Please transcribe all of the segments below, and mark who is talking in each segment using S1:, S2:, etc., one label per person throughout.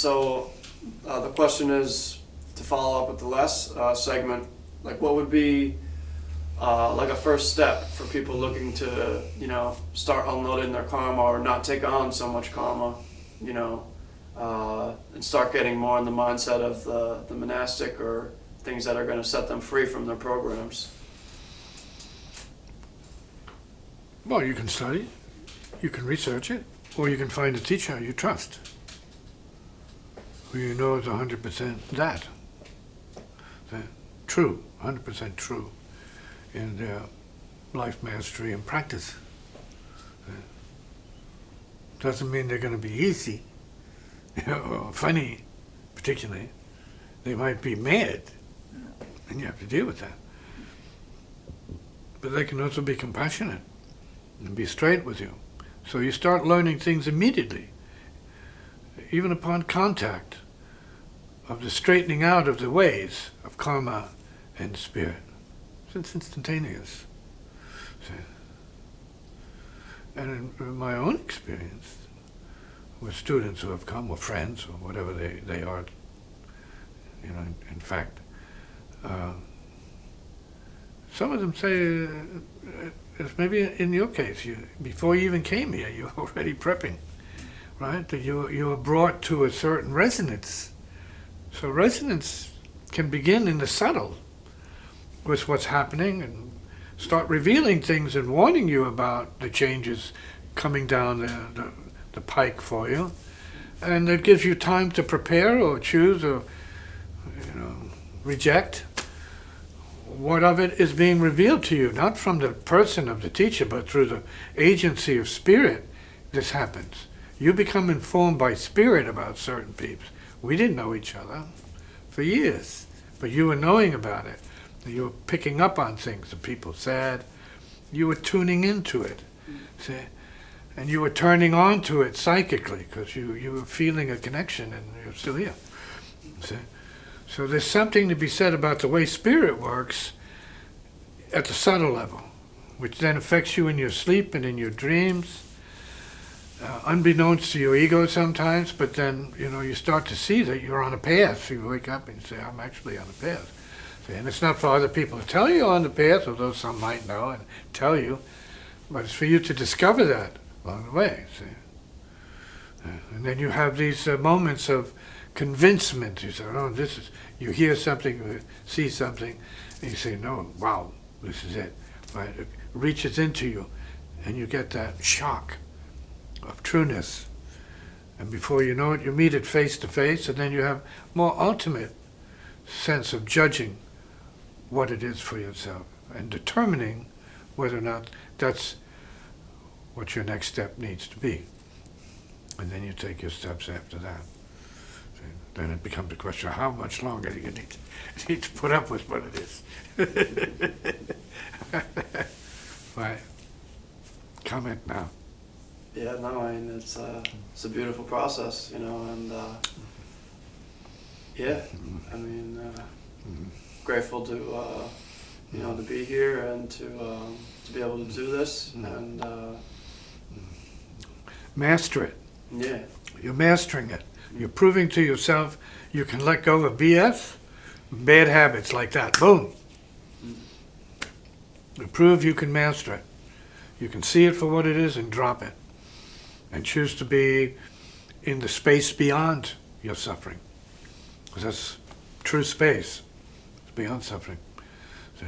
S1: So the question is, to follow up with the last segment, like what would be like a first step for people looking to, start unloading their karma or not take on so much karma, and start getting more in the mindset of the monastic or things that are going to set them free from their programs?
S2: Well, you can study, you can research it, or you can find a teacher you trust, who you know is 100% that. True, 100% true in their life mastery and practice. Doesn't mean they're going to be easy, or funny, particularly. They might be mad, and you have to deal with that. But they can also be compassionate and be straight with you. So you start learning things immediately, even upon contact, of the straightening out of the ways of karma and spirit. It's instantaneous. See? And in my own experience, with students who have come, or friends, or whatever they are, in fact, some of them say, as maybe in your case, before you even came here, you were already prepping, right? That you were brought to a certain resonance. So resonance can begin in the subtle, with what's happening, and start revealing things and warning you about the changes coming down the pike for you. And it gives you time to prepare or choose or reject what of it is being revealed to you, not from the person of the teacher, but through the agency of spirit. This happens. You become informed by spirit about certain peeps. We didn't know each other for years, but you were knowing about it. You were picking up on things that people said. You were tuning into it, see? And you were turning on to it psychically, because you were feeling a connection, and you're still here, see? So there's something to be said about the way spirit works at the subtle level, which then affects you in your sleep and in your dreams, unbeknownst to your ego sometimes, but then, you start to see that you're on a path. You wake up and you say, I'm actually on a path. See? And it's not for other people to tell you you're on the path, although some might know and tell you, but it's for you to discover that along the way, see? And then you have these moments of convincement. You say, oh, you hear something, you see something, and you say, no, wow, this is it. Right? It reaches into you, and you get that shock of trueness. And before you know it, you meet it face to face, and then you have more ultimate sense of judging what it is for yourself, and determining whether or not that's what your next step needs to be. And then you take your steps after that. Then it becomes a question of how much longer do you need to put up with what it is. Right. Comment now.
S1: Yeah, no, I mean, it's a beautiful process, and yeah, I mean, grateful to, to be here and to be able to do this, and
S2: master it.
S1: Yeah.
S2: You're mastering it. You're proving to yourself you can let go of BS, bad habits like that. Boom. You prove you can master it. You can see it for what it is and drop it. And choose to be in the space beyond your suffering. Because that's true space. It's beyond suffering. See?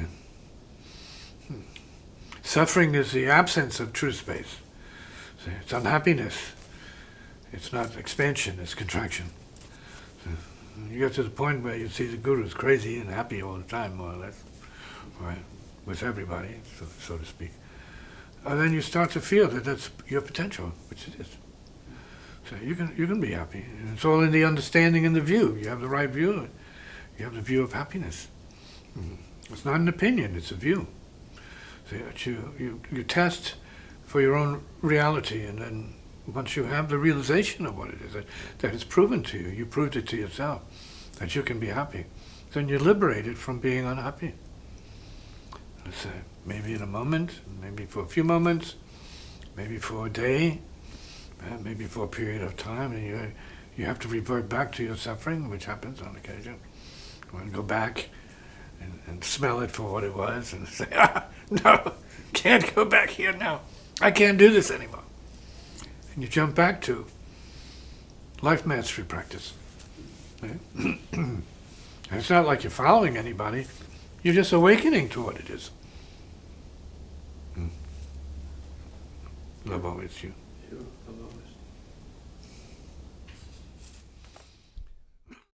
S2: Suffering is the absence of true space. See? It's unhappiness. It's not expansion, it's contraction. So you get to the point where you see the guru's crazy and happy all the time, more or less, right? With everybody, so to speak. And then you start to feel that that's your potential, which it is. So you can be happy. And it's all in the understanding and the view. You have the right view. You have the view of happiness. It's not an opinion, it's a view. So you test for your own reality, and then once you have the realization of what it is, that it's proven to you, you proved it to yourself, that you can be happy, then you're liberated from being unhappy. Let's say, maybe in a moment, maybe for a few moments, maybe for a day, maybe for a period of time, and you have to revert back to your suffering, which happens on occasion. You want to go back and smell it for what it was and say, no, can't go back here now. I can't do this anymore. And you jump back to life mastery practice. Yeah? And it's not like you're following anybody. You're just awakening to what it is. Love always you.
S1: You, love always.